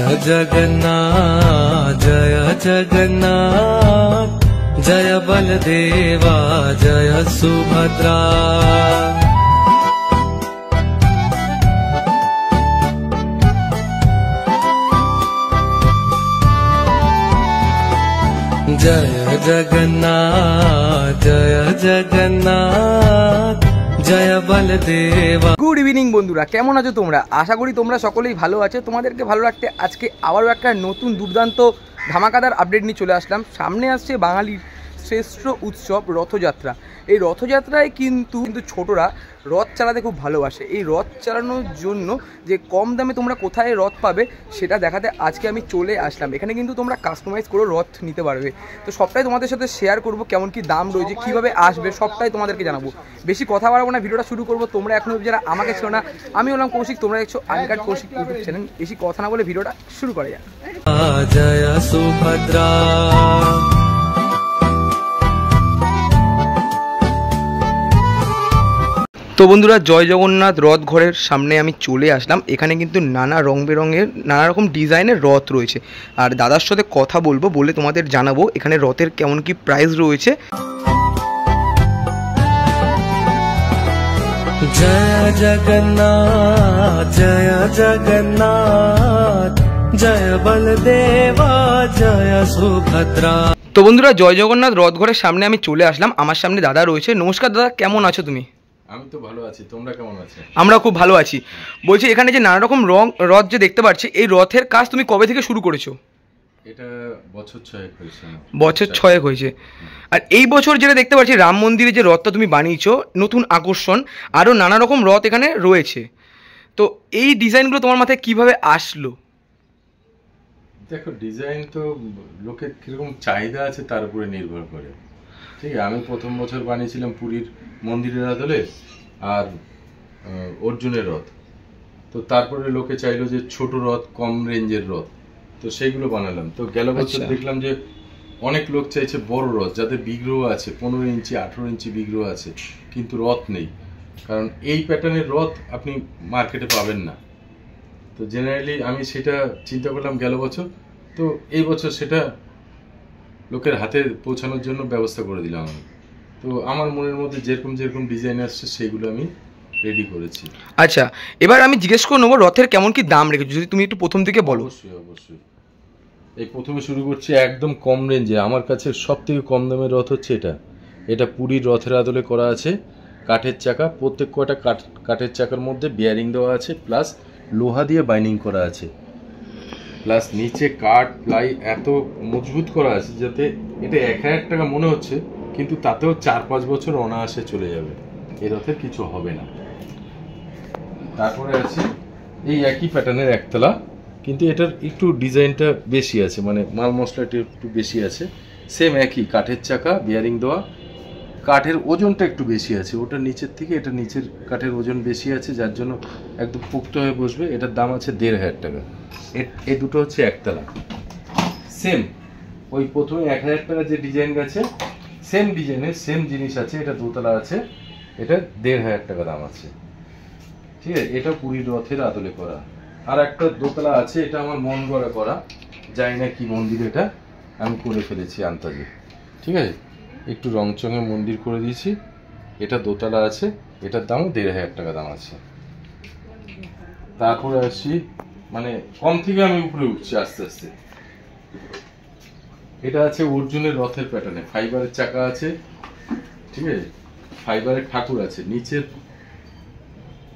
जगन्नाथ जय जगन्नाथ जय बलदेवा जय सुभद्रा। जय जगन्नाथ जय जगन्नाथ जय बलदेवा। गुड इवनिंग বন্ধুরা, কেমন আছো তোমরা? আশা করি তোমরা সকলেই ভালো আছো। তোমাদেরকে ভালো রাখতে আজকে আবারও একটা নতুন দুর্দান্ত ধামাকাদার আপডেট নিয়ে চলে আসলাম। সামনে আসছে বাঙালির শ্রেষ্ঠ উৎসব রথযাত্রা। এই রথযাত্রায় কিন্তু ছোটরা রথ চালাতে খুব ভালোবাসে। এই রথ চালানোর জন্য যে কম দামে তোমরা কোথায় রথ পাবে সেটা দেখাতে আজকে আমি চলে আসলাম। এখানে কিন্তু তোমরা কাস্টমাইজ করে রথ নিতে পারবে। তো সবটাই তোমাদের সাথে শেয়ার করব, কেমন কি দাম রয়েছে, কীভাবে আসবে, সবটাই তোমাদেরকে জানাবো। বেশি কথা বাড়াবো না, ভিডিওটা শুরু করবো। তোমরা এখনও যারা আমাকে ছিল না, আমি হলাম কৌশিক, তোমরা দেখছো আনকাট কৌশিক ইউটিউব চ্যানেল। বেশি কথা না বলে ভিডিওটা শুরু করা যাক। জয় সুভদ্রা। তো বন্ধুরা, জয় জগন্নাথ রথ ঘরের সামনে আমি চলে আসলাম। এখানে কিন্তু নানা রং বেরঙের নানা রকম ডিজাইনের রথ রয়েছে। আর দাদার সাথে কথা বলবো, বলে তোমাদের জানাবো এখানে রথের কেমন কি প্রাইস রয়েছে। जय जगन्नाथ जय जगन्नाथ जय बलदेवा जय सुभद्रा। তো বন্ধুরা, জয় জগন্নাথ রথ ঘরের সামনে আমি চলে আসলাম। আমার সামনে দাদা রয়েছে। নমস্কার দাদা, কেমন আছো তুমি? আমি তো ভালো আছি, তোমরা কেমন আছো? আমরা খুব ভালো আছি। বলছি, এখানে যে নানা রকম রথ যে দেখতে পাচ্ছি, এই রথের কাজ তুমি কবে থেকে শুরু করেছো? এটা বছর 6 হয়েছে। বছর 6 হয়েছে। আর এই বছর যেটা দেখতে পাচ্ছি, রাম মন্দিরে যে রথটা তুমি বানিয়েছো, নতুন আকর্ষণ, আরও নানা রকম রথ এখানে রয়েছে। তো এই ডিজাইনগুলো তোমার মাথায় কিভাবে আসলো? দেখো, ডিজাইন তো লোকের কীরকম চাহিদা আছে তার উপরে নির্ভর করে। ঠিক আছে, আমি প্রথম বছর বানিয়েছিলাম পুরীর মন্দিরের আদলে আর অর্জুনের রথ। তো তারপরে লোকে চাইলো যে ছোট রথ, কম রেঞ্জের রথ, তো সেইগুলো বানালাম। তো গেল বছর দেখলাম যে অনেক লোক চাইছে বড় রথ, যাদের বিগ্রহ আছে 15 ইঞ্চি 18 ইঞ্চি বিগ্রহ আছে, কিন্তু রথ নেই। কারণ এই প্যাটার্নের রথ আপনি মার্কেটে পাবেন না। তো জেনারেলি আমি সেটা চিন্তা করলাম গেল বছর, তো এই বছর সেটা লোকের হাতে পৌঁছানোর জন্য ব্যবস্থা করে দিলাম আমি। তো আমার মনের মধ্যে যেরকম যেরকম ডিজাইন আসছে সেইগুলো আমি রেডি করেছি। আচ্ছা, এবার আমি জিজ্ঞেস করে নেবো রথের কেমন কি দাম রেখেছো, যদি তুমি একটু প্রথম থেকে বলো। অবশ্যই অবশ্যই। এই প্রথমে শুরু করছি একদম কম রেঞ্জে। আমার কাছে সব থেকে কম দামের রথ হচ্ছে এটা। এটা পুরীর রথের আদলে করা আছে, কাঠের চাকা, প্রত্যেক কয়টা কাঠের চাকার মধ্যে বিয়ারিং দেওয়া আছে, প্লাস লোহা দিয়ে বাইন্ডিং করা আছে, প্লাস নিচে কাঠ প্লাই এত মজবুত করা আছে যাতে এটা 1000 টাকা মনে হচ্ছে, কিন্তু তাতেও 4-5 বছর অনায়াসে চলে যাবে, এই রথের কিছু হবে না। তারপরে আছে এই একই প্যাটার্নের একতলা, কিন্তু এটার একটু ডিজাইনটা বেশি আছে, মানে মাল মশলাটা একটু বেশি আছে। সেম একই কাঠের চাকা, বিয়ারিং দেওয়া, কাঠের ওজনটা একটু বেশি আছে, ওটা নিচের থেকে এটা নিচের কাঠের ওজন বেশি আছে, যার জন্য একদম পোক্ত হয়ে বসবে। এটার দাম আছে 1500 টাকা। এই দুটো হচ্ছে একতলা। সেম ওই প্রথমে 1000 টাকা যে ডিজাইন গেছে, সেম ডিজাইনের সেম জিনিস আছে, এটা দোতলা আছে, এটা 1500 টাকা দাম আছে। ঠিক আছে, এটা পুরীর রথের আদলে করা। আর একটা দোতলা আছে, এটা আমার মন গড়া করা, জানি না কি মন্দির, এটা আমি করে ফেলেছি আন্তাজে। ঠিক আছে, একটু রংচঙে মন্দির করে দিয়েছি। এটা দোতলা আছে, এটার দামও 1500 টাকা দাম আছে। তারপরে আসি, মানে কম থেকে আমি উপরে উঠছি আস্তে আস্তে। এটা আছে অর্জুনের রথের প্যাটার্নে, ফাইবারের চাকা আছে, ঠিক আছে, ফাইবারের ঠাকুর আছে, নিচের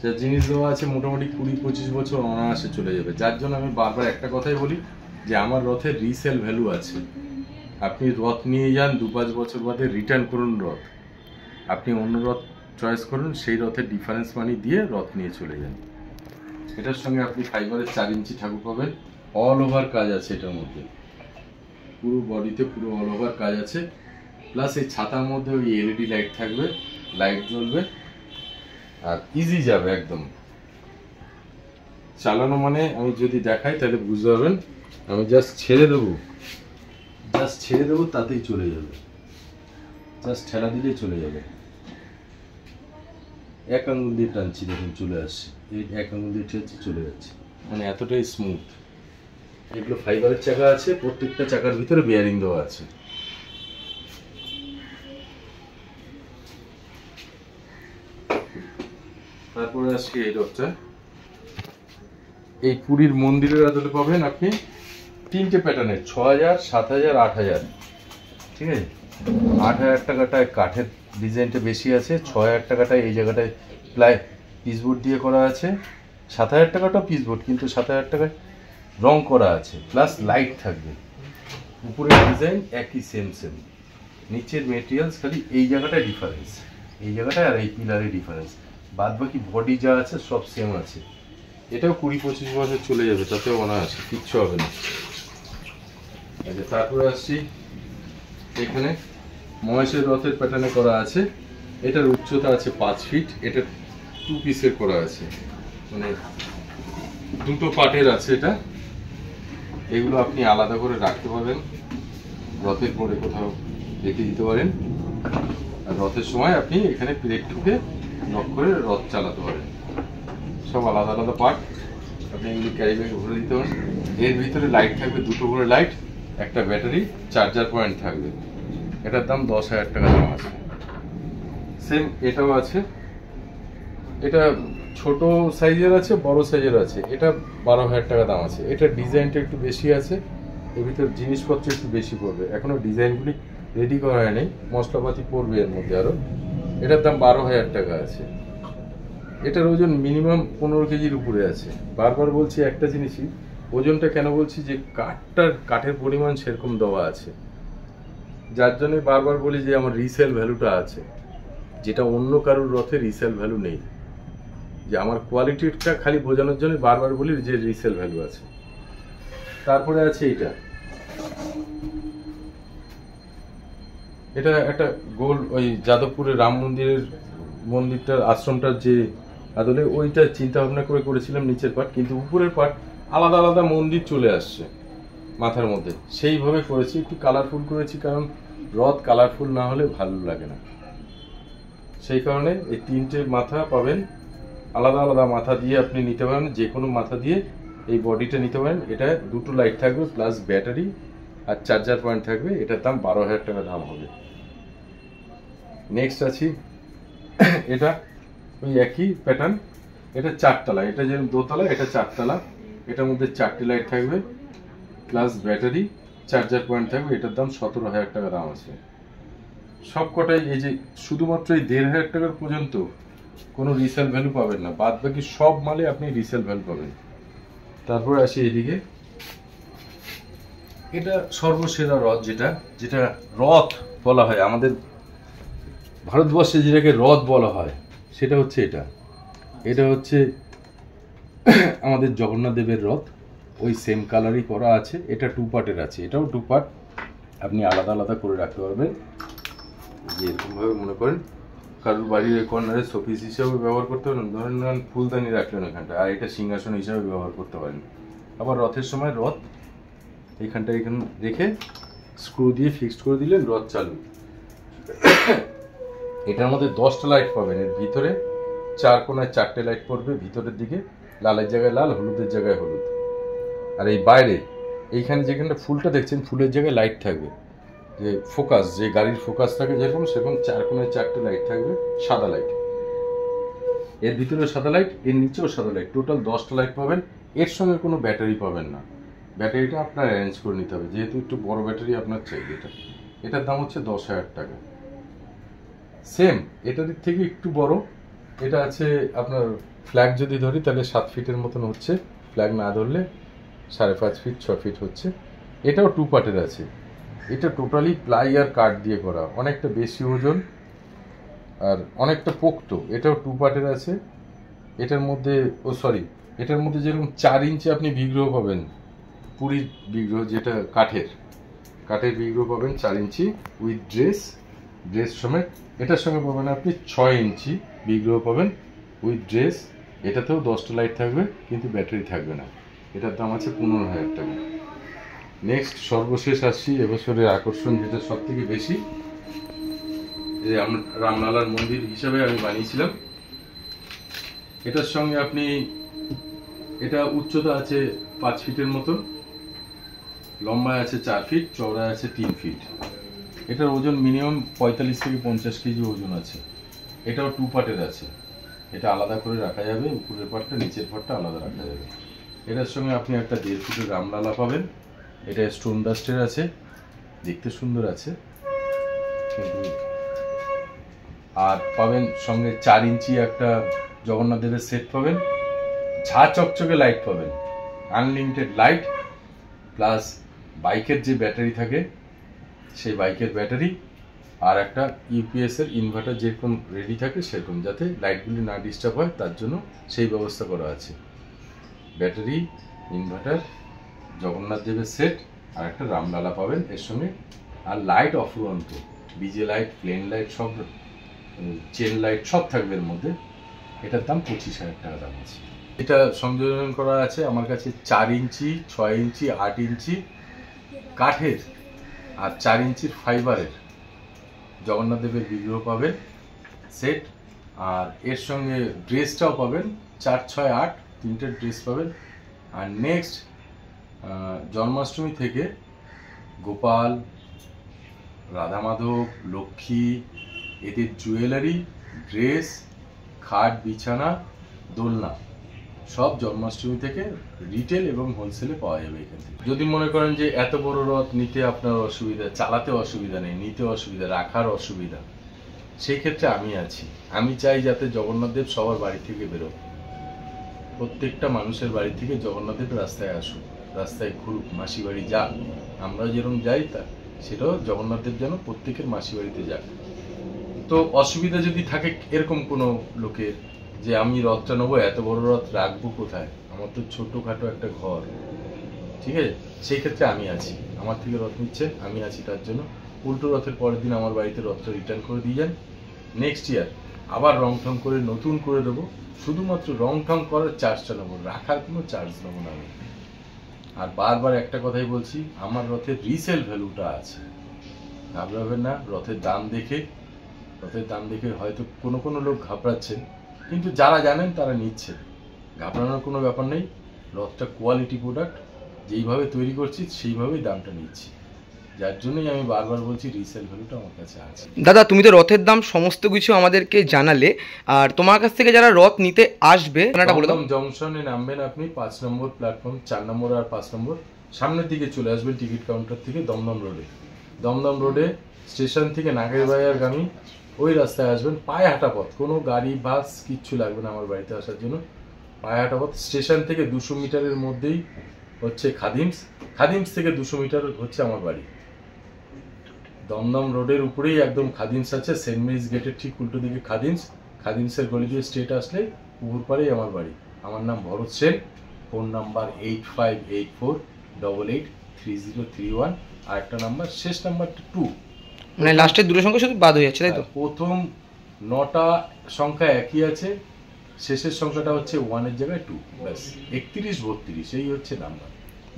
যা জিনিস দেওয়া আছে মোটামুটি 20-25 বছর অনায়াসে চলে যাবে। যার জন্য আমি বারবার একটা কথাই বলি যে আমার রথের রিসেল ভ্যালু আছে। আপনি রথ নিয়ে যান, 2-5 বছর বাদে রিটার্ন করুন রথ, আপনি অন্য রথ চয়েস করুন, সেই রথের ডিফারেন্স মানি দিয়ে রথ নিয়ে চলে যান। এটার সঙ্গে আপনি ফাইবারের 4 ইঞ্চি ঠাকুর পাবেন, অল ওভার কাজ আছে এটার মধ্যে, পুরো বডিতে পুরো অল ওভার কাজ আছে, প্লাস এই ছাতার মধ্যে ওই এলইডি লাইট থাকবে, লাইট জ্বলবে, আর ইজি যাবে একদম চালানো। মানে আমি যদি দেখাই তাহলে বুঝতে পারবেন, আমি জাস্ট ছেড়ে দেবো তাতেই চলে যাবে, জাস্ট ঠেলা দিলেই চলে যাবে। এক আঙুল দিয়ে টানছি, দেখুন চলে আসছে, এই এক আঙুল দিয়ে ঠেলছি চলে যাচ্ছে, মানে এতটাই স্মুথ। এগুলো ফাইবারের চাকা আছে, প্রত্যেকটা চাকার ভিতরে বেয়ারিং দেওয়া আছে। তারপরে আজকে এই রথটা, এই পুরীর মন্দিরের আদলে পাবেন আপনি 3টে প্যাটার্নের, 6000, 7000, 8000। ঠিক আছে, 8000 টাকাটায় কাঠের ডিজাইনটা বেশি আছে, 6000 টাকাটায় এই জায়গাটায় প্লাই পিসবোর্ড দিয়ে করা আছে, 7000 টাকাটাও পিসবোর্ড, কিন্তু 7000 টাকায় রং করা আছে, প্লাস লাইট থাকবে। উপরের ডিজাইন একই সেম, নিচের মেটেরিয়ালস খালি এই জায়গাটায় ডিফারেন্স, এই জায়গাটায় আর এই পিলারের ডিফারেন্স, বাদ বাকি বডি যা আছে সব সেম আছে। এটাও 20-25 বছর চলে যাবে, তাতেও মনে আছে, কিচ্ছু হবে না। আচ্ছা, তারপরে আসছি এখানে মহেশের রথের প্যাটার্নে করা আছে। এটার উচ্চতা আছে 5 ফিট, এটা 2 পিসের করা আছে, মানে 2টো পার্টের আছে এটা। এগুলো আপনি আলাদা করে রাখতে পারেন, রথের পরে কোথাও রেখে দিতে পারেন, আর রথের সময় আপনি এখানে প্লেট ঠুকে লক করে রথ চালাতে পারেন। সব আলাদা আলাদা পার্ট, আপনি এগুলি ক্যারি ব্যাগে ভরে দিতে পারেন। এর ভিতরে লাইট থাকবে, 2টো করে লাইট, একটা ব্যাটারি, চার্জার পয়েন্ট থাকবে। এটার দাম 10,000 টাকা দাম আছে। সেম এটাও আছে, এটা ছোট সাইজের আছে, বড় সাইজের আছে। এটা 12,000 টাকা দাম আছে। এটার ডিজাইনটা একটু বেশি আছে, এর ভিতর জিনিসপত্র একটু বেশি পড়বে, এখনো ডিজাইনগুলি রেডি করা হয়নি, মশলাপাতি পড়বে এর মধ্যে আরো। এটার দাম 12,000 টাকা আছে। এটার ওজন মিনিমাম 15 কেজির উপরে আছে। বারবার বলছি একটা জিনিসই, ওজনটা কেন বলছি, যে কাঠের পরিমাণ সেরকম দেওয়া আছে, যার জন্য বারবার বলি যে আমার রিসেল ভ্যালুটা আছে, যেটা অন্য কারোর রথে রিসেল ভ্যালু নেই। যে আমার কোয়ালিটিটা খালি বোঝানোর জন্য বারবার বলি যে রিসেল ভ্যালু আছে। তারপরে আছে এটা একটা গোল, ওই যাদবপুরের রাম মন্দিরটার আশ্রমটার যে আদলে ওইটা চিন্তা ভাবনা করে করেছিলাম নিচের পার্ট, কিন্তু উপরের পার্ট আলাদা আলাদা মন্দির চলে আসছে মাথার মধ্যে, সেইভাবে করেছি। একটু কালারফুল করেছি, কারণ রথ কালারফুল না হলে ভালো লাগে না। সেই কারণে এই 3টে মাথা পাবেন, আলাদা আলাদা মাথা দিয়ে আপনি নিতে পারেন, যে কোনো মাথা দিয়ে এই বডিটা নিতে পারেন। এটা 2টো লাইট থাকবে, প্লাস ব্যাটারি আর চার্জার পয়েন্ট থাকবে। এটার দাম 12,000 টাকা দাম হবে। নেক্সট আছি এটা, ওই একই প্যাটার্ন, এটা 4তলা, এটা যেমন 2তলা, এটা 4তলা। এটার মধ্যে 4টে লাইট থাকবে, প্লাস ব্যাটারি, চার্জার পয়েন্ট থাকবে। এটার দাম 17,000 টাকা দাম আছে। সব কটাই এই যে শুধুমাত্র এই 1,500 টাকার পর্যন্ত কোনো রিসেল ভ্যালু পাবেন না, বাদ বাকি সব মালে আপনি রিসেল ভ্যালু পাবেন। তারপরে আসি এদিকে, এটা সর্বসেরা রথ, যেটা রথ বলা হয় আমাদের ভারতবর্ষে, যেটাকে রথ বলা হয়, সেটা হচ্ছে এটা হচ্ছে আমাদের জগন্নাথ দেবের রথ। ওই সেম কালারই করা আছে। এটা 2 পার্টের আছে, এটাও 2 পার্ট, আপনি আলাদা আলাদা করে রাখতে পারবেন। যে এরকমভাবে মনে করেন কারোর বাড়ির কর্নারে শোপিস হিসাবে ব্যবহার করতে পারেন, ধরেন ফুলদানি রাখলেন এখানটা, আর এটা সিংহাসন হিসাবে ব্যবহার করতে পারেন। আবার রথের সময় রথ এখানে রেখে স্ক্রু দিয়ে ফিক্সড করে দিলেন, রথ চালু। এটার মধ্যে 10টা লাইট পাবেন, এর ভিতরে 4 কোণায় 4টে লাইট পড়বে ভিতরের দিকে, লালের জায়গায় লাল, হলুদের জায়গায় হলুদ। আর এই বাইরে এইখানে যেখানটা ফুলটা দেখছেন, ফুলের জায়গায় লাইট থাকবে, যে ফোকাস, যে গাড়ির ফোকাস থাকে যেরকম, সেরকম 4 কোণায় 4টে লাইট থাকবে, সাদা লাইট। এর ভিতরে সাদা লাইট, এর নিচেও সাদা লাইট, টোটাল 10টা লাইট পাবেন। এর সঙ্গে কোনো ব্যাটারি পাবেন না, ব্যাটারিটা আপনার অ্যারেঞ্জ করে নিতে হবে, যেহেতু একটু বড় ব্যাটারি আপনার চাই। এটার দাম হচ্ছে 10,000 টাকা। সেম এটার থেকে একটু বড়, এটা আছে আপনার ফ্ল্যাগ যদি ধরি তাহলে 7 ফিটের মতন হচ্ছে, ফ্ল্যাগ না ধরলে 5.5 ফিট 6 ফিট হচ্ছে। এটাও 2 পার্টের আছে। এটা টোটালি প্লাই আর কাঠ দিয়ে করা, অনেকটা বেশি ওজন আর অনেকটা পোক্ত। এটাও 2 পার্টের আছে। এটার মধ্যে এটার মধ্যে যেরকম 4 ইঞ্চি আপনি বিগ্রহ পাবেন, পুরীর বিগ্রহ যেটা কাঠের বিগ্রহ পাবেন 4 ইঞ্চি উইথ ড্রেস সমেত। এটার সঙ্গে পাবেন আপনি 6 ইঞ্চি বিগ্রহ পাবেন উইথ ড্রেস। এটাতেও 10টা লাইট থাকবে, কিন্তু ব্যাটারি থাকবে না। এটার দাম আছে 15,000 টাকা। নেক্সট সর্বশেষ আসছি এবছরের আকর্ষণ, যেটা সব থেকে বেশি, যে আমরা রামলালার মন্দির হিসাবে আমি বানিয়েছিলাম। এটার সঙ্গে আপনি, এটা উচ্চতা আছে 5 ফিটের মতো, লম্বায় আছে 4 ফিট, চওড়ায় আছে 3 ফিট। এটার ওজন মিনিমাম 45 থেকে 50 কেজি ওজন আছে। এটাও 2 পার্টের আছে, এটা আলাদা করে রাখা যাবে, উপরের পার্টটা নিচের পার্টটা আলাদা রাখা যাবে। এটার সঙ্গে আপনি একটা 1.5 ফুটের রামলালা পাবেন, এটা স্টোন ডাস্টের আছে, দেখতে সুন্দর আছে কিন্তু। আর পাবেন সঙ্গে 4 ইঞ্চি একটা জগন্নাথ দেবের সেট পাবেন, ঝা চকচকে লাইট পাবেন, আনলিমিটেড লাইট, প্লাস বাইকের যে ব্যাটারি থাকে সেই বাইকের ব্যাটারি, আর একটা ইউপিএস এর ইনভার্টার যেরকম রেডি থাকে সেরকম, যাতে লাইটগুলি না ডিস্টার্ব হয় তার জন্য সেই ব্যবস্থা করা আছে। ব্যাটারি, ইনভার্টার, জগন্নাথ দেবের সেট আর একটা রামলালা পাবেন এর সঙ্গে। আর লাইট অফুরন্ত, ডিজে লাইট, প্লেন লাইট, সব চেন লাইট সব থাকবে এর মধ্যে। এটার দাম 25,000 টাকা দাম আছে। এটা সংযোজন করা আছে আমার কাছে 4 ইঞ্চি, 6 ইঞ্চি, 8 ইঞ্চি কাঠের আর 4 ইঞ্চির ফাইবারের জগন্নাথ দেবের বিগ্রহ পাবেন সেট। আর এর সঙ্গে ড্রেসটাও পাবেন, 4, 6, 8 তিনটে ড্রেস পাবেন। আর নেক্সট জন্মাষ্টমী থেকে গোপাল, রাধা মাধব, লক্ষ্মী এদের জুয়েলারি, ড্রেস, খাট, বিছানা, দোলনা সব জন্মাষ্টমী থেকে রিটেল এবং হোলসেলে পাওয়া যাবে এখান থেকে। যদি মনে করেন যে এত বড় রথ নিতে আপনার অসুবিধা, চালাতে অসুবিধা নেই, নিতে অসুবিধা, রাখার অসুবিধা, সেই ক্ষেত্রে আমি আছি। আমি চাই যাতে জগন্নাথ দেব সবার বাড়ি থেকে বেরোক, প্রত্যেকটা মানুষের বাড়ি থেকে জগন্নাথ দেব রাস্তায় আসুক, রাস্তায় ঘুরুক, মাসি বাড়ি যাক। আমরা যেরকম যাই তা সেটাও জগন্নাথ দেব যেন প্রত্যেকের মাসি বাড়িতে যাক। তো অসুবিধা যদি থাকে এরকম কোনো লোকের যে আমি রথটা নেবো, এত বড় রথ রাখবো কোথায়, আমার তো ছোটখাটো একটা ঘর, ঠিক আছে, সেই ক্ষেত্রে আমি আছি। আমার থেকে রথ নিচ্ছে, আমি আছি তার জন্য। উল্টো রথের পরের দিন আমার বাড়িতে রথটা রিটার্ন করে দিয়ে যান, নেক্সট ইয়ার আবার রং ঠং করে নতুন করে দেবো। শুধুমাত্র রং ঠং করার চার্জটা নেবো, রাখার কোনো চার্জ নেবো না আমি। আর বারবার একটা কথাই বলছি, আমার রথের রিসেল ভ্যালুটা আছে, ঘাবড়াবেন না। রথের দাম দেখে হয়তো কোনো লোক ঘাবড়াচ্ছেন, কিন্তু যারা জানেন তারা নিচ্ছেন, ঘাবড়ানোর কোনো ব্যাপার নেই। রথটা কোয়ালিটি প্রোডাক্ট, যেইভাবে তৈরি করছি সেইভাবেই দামটা নিচ্ছি, যার জন্যই আমি বারবার বলছি রিসেল ভ্যালুটা আমার কাছে আছে। দাদা, তুমি তো রথের দাম সমস্ত কিছু আমাদেরকে জানালে, আর তোমার কাছ থেকে যারা রথ নিতে আসবে দমদম জংশনে নামবেন আপনি, 5 নম্বর প্ল্যাটফর্ম, 4 নম্বর আর 5 নম্বর সামনের দিকে চলে আসবেন টিকিট কাউন্টার থেকে। দমদম রোডে স্টেশন থেকে নাগেরবাজারগামী ওই রাস্তায় আসবেন, পায়ে হাঁটা পথ, কোনো গাড়ি বাস কিচ্ছু লাগবে না আমার বাড়িতে আসার জন্য। পায়ে হাঁটা পথ, স্টেশন থেকে 200 মিটারের মধ্যেই হচ্ছে খাদিমস থেকে 200 মিটার হচ্ছে আমার বাড়ি। দমদম রোডের উপরেই একদম খাদিমস আছে, সেন্ট মেরিজ গেটের ঠিক উল্টো দিকে খাদিমসের গলি দিয়ে স্ট্রেট আসলে পুকুর পাড়েই আমার বাড়ি। আমার নাম ভরত সেন, ফোন নাম্বার 8584883031, আর একটা নাম্বার, শেষ নাম্বারটা 2, মানে লাস্টের দুটো সংখ্যা শুধু বাদ হয়ে যাচ্ছে, তাই তো? প্রথম 9টা সংখ্যা একই আছে, শেষের সংখ্যাটা হচ্ছে 1 এর জায়গায় 2, ব্যাস 3132 এই হচ্ছে নাম্বার।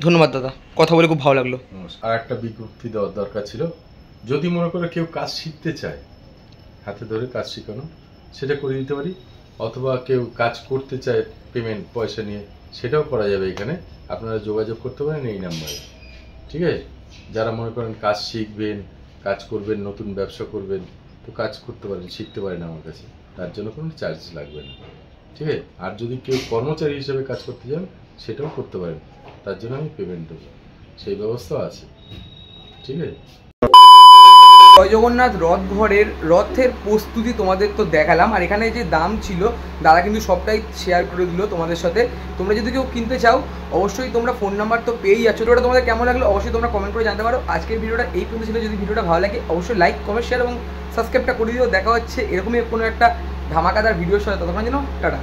ধন্যবাদ দাদা, কথা বলে খুব ভালো লাগলো। আর একটা বিজ্ঞপ্তি দেওয়ার দরকার ছিল, যদি মনে করে কেউ কাজ শিখতে চায়, হাতে ধরে কাজ শেখানো, সেটা করে দিতে পারি, অথবা কেউ কাজ করতে চায় পেমেন্ট পয়সা নিয়ে, সেটাও করা যাবে এখানে। আপনারা যোগাযোগ করতে পারেন এই নাম্বারে, ঠিক আছে? যারা মনে করেন কাজ শিখবেন, কাজ করবেন, নতুন ব্যবসা করবেন, তো কাজ করতে পারেন, শিখতে পারেন আমার কাছে, তার জন্য কোনো চার্জ লাগবে না, ঠিক আছে? আর যদি কেউ কর্মচারী হিসেবে কাজ করতে চান সেটাও করতে পারেন, তার জন্য আমি পেমেন্ট দেবো, সেই ব্যবস্থা আছে, ঠিক আছে? জয় জগন্নাথ রথ ঘরের রথের প্রস্তুতি তোমাদের তো দেখালাম, আর এখানে যে দাম ছিল দাদা কিন্তু সবটাই শেয়ার করে দিল তোমাদের সাথে। তোমরা যদি কেউ কিনতে চাও অবশ্যই তোমরা ফোন নাম্বার তো পেয়েই যাচ্ছ, তো ওটা তোমাদের কেমন লাগলো অবশ্যই তোমরা কমেন্ট করে জানতে পারো। আজকের ভিডিওটা এই পর্যন্ত ছিল, যদি ভিডিওটা ভালো লাগে অবশ্যই লাইক, কমেন্ট, শেয়ার এবং সাবস্ক্রাইবটা করে দিও। দেখা হচ্ছে এরকমই কোনো একটা ধামাকাদার ভিডিওর সাথে, ততক্ষণ যেন টাটা।